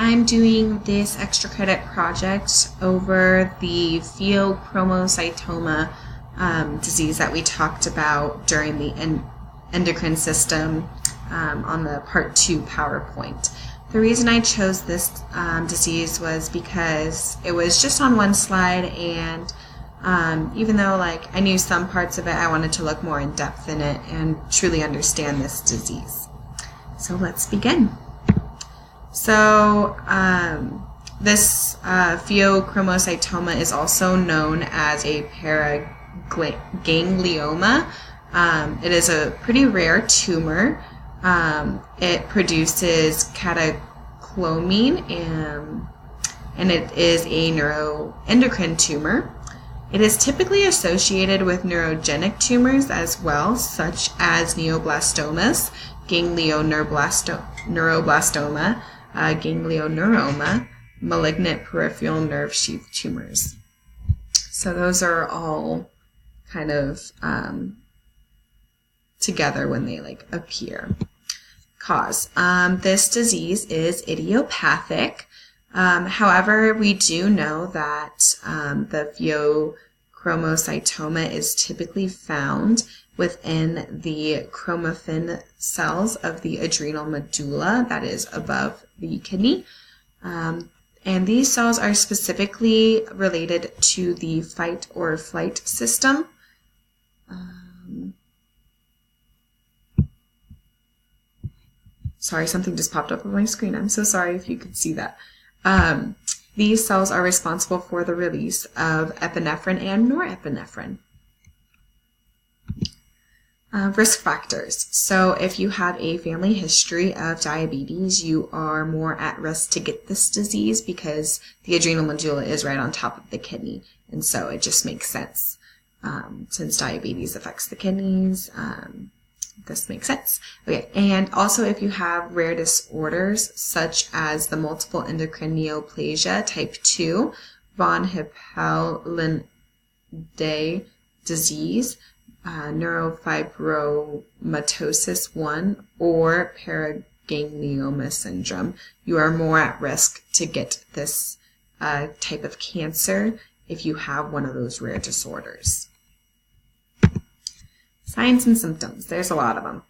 I'm doing this extra credit project over the Pheochromocytoma disease that we talked about during the endocrine system on the part 2 PowerPoint. The reason I chose this disease was because it was just on one slide, and even though I knew some parts of it, I wanted to look more in depth in it and truly understand this disease. So let's begin. So this pheochromocytoma is also known as a paraganglioma. It is a pretty rare tumor. It produces catecholamiне, and it is a neuroendocrine tumor. It is typically associated with neurogenic tumors as well, such as neoblastomas, ganglioneuroblastoma, ganglioneuroma, malignant peripheral nerve sheath tumors. So those are all kind of together when they appear. Cause. This disease is idiopathic. However, we do know that the pheochromocytoma is typically found within the chromaffin cells of the adrenal medulla that is above the kidney. And these cells are specifically related to the fight or flight system. Sorry, something just popped up on my screen. I'm so sorry if you could see that. These cells are responsible for the release of epinephrine and norepinephrine. Risk factors. So if you have a family history of diabetes, you are more at risk to get this disease because the adrenal medulla is right on top of the kidney. And so it just makes sense. Since diabetes affects the kidneys, this makes sense. Okay, and also if you have rare disorders such as the multiple endocrine neoplasia type 2, von Hippel-Lindau disease, neurofibromatosis 1, or paraganglioma syndrome, you are more at risk to get this type of cancer if you have one of those rare disorders. Signs and symptoms. There's a lot of them.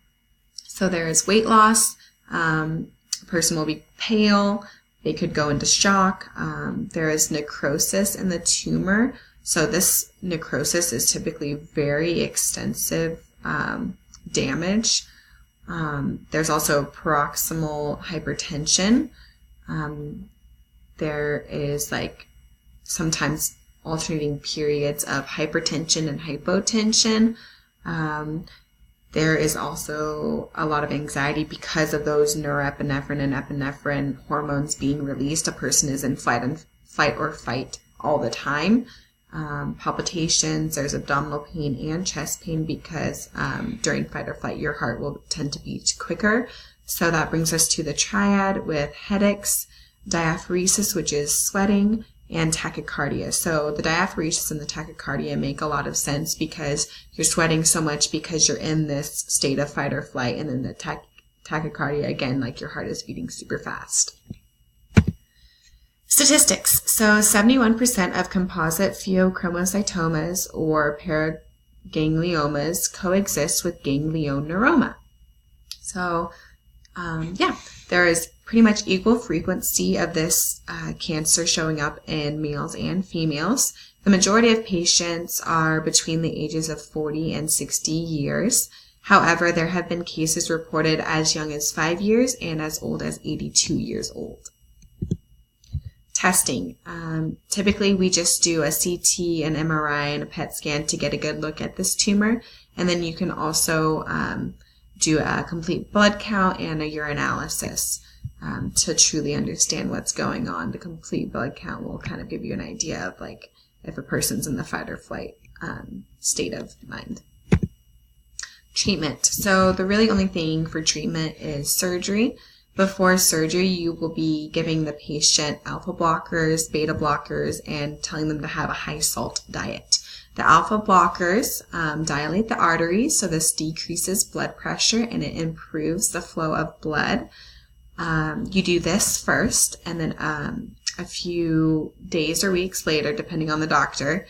So there's weight loss. A person will be pale. They could go into shock. There is necrosis in the tumor. So this necrosis is typically very extensive damage. There's also paroxysmal hypertension. There is sometimes alternating periods of hypertension and hypotension. There is also a lot of anxiety because of those norepinephrine and epinephrine hormones being released. A person is in fight or fight all the time. Palpitations, there's abdominal pain and chest pain because during fight or flight your heart will tend to beat quicker. So that brings us to the triad with headaches, diaphoresis, which is sweating, and tachycardia. So the diaphoresis and the tachycardia make a lot of sense because you're sweating so much because you're in this state of fight or flight, and then the tachycardia, again, your heart is beating super fast. Statistics. So 71% of composite pheochromocytomas or paragangliomas coexist with ganglioneuroma. So there is pretty much equal frequency of this cancer showing up in males and females. The majority of patients are between the ages of 40 and 60 years. However, there have been cases reported as young as 5 years and as old as 82 years old. Testing. Typically, we just do a CT, an MRI, and a PET scan to get a good look at this tumor. And then you can also do a complete blood count and a urinalysis to truly understand what's going on. The complete blood count will kind of give you an idea of if a person's in the fight or flight state of mind. Treatment. So the really only thing for treatment is surgery. Before surgery, you will be giving the patient alpha blockers, beta blockers, and telling them to have a high salt diet. The alpha blockers dilate the arteries, so this decreases blood pressure and it improves the flow of blood. You do this first, and then a few days or weeks later, depending on the doctor,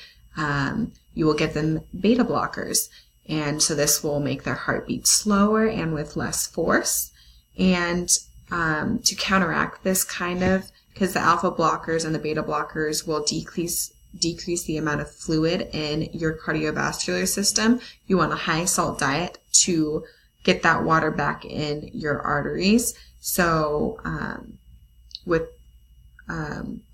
you will give them beta blockers. And so this will make their heart beat slower and with less force. And to counteract this because the alpha blockers and the beta blockers will decrease the amount of fluid in your cardiovascular system, you want a high salt diet to get that water back in your arteries. So with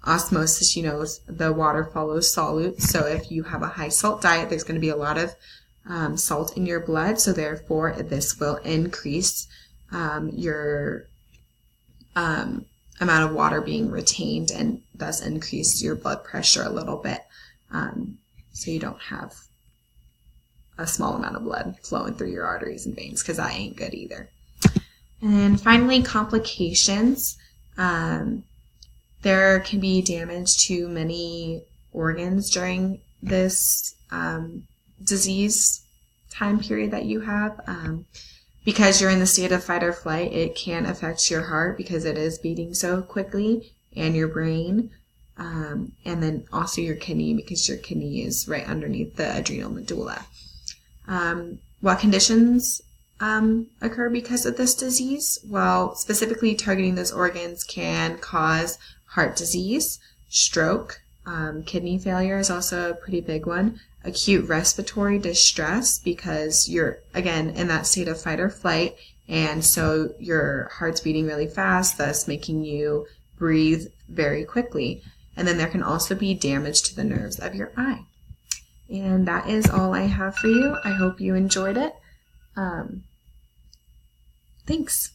osmosis, the water follows solute. So if you have a high salt diet, there's going to be a lot of salt in your blood. So therefore, this will increase your amount of water being retained, and thus increase your blood pressure a little bit. So you don't have a small amount of blood flowing through your arteries and veins, because that ain't good either. And finally, complications. There can be damage to many organs during this disease time period that you have. Because you're in the state of fight or flight, it can affect your heart because it is beating so quickly, and your brain, and then also your kidney, because your kidney is right underneath the adrenal medulla. What conditions occur because of this disease? Well, specifically targeting those organs can cause heart disease, stroke, kidney failure is also a pretty big one, acute respiratory distress, because you're, again, in that state of fight or flight, and so your heart's beating really fast, thus making you breathe very quickly. And then there can also be damage to the nerves of your eye. And that is all I have for you. I hope you enjoyed it. Thanks.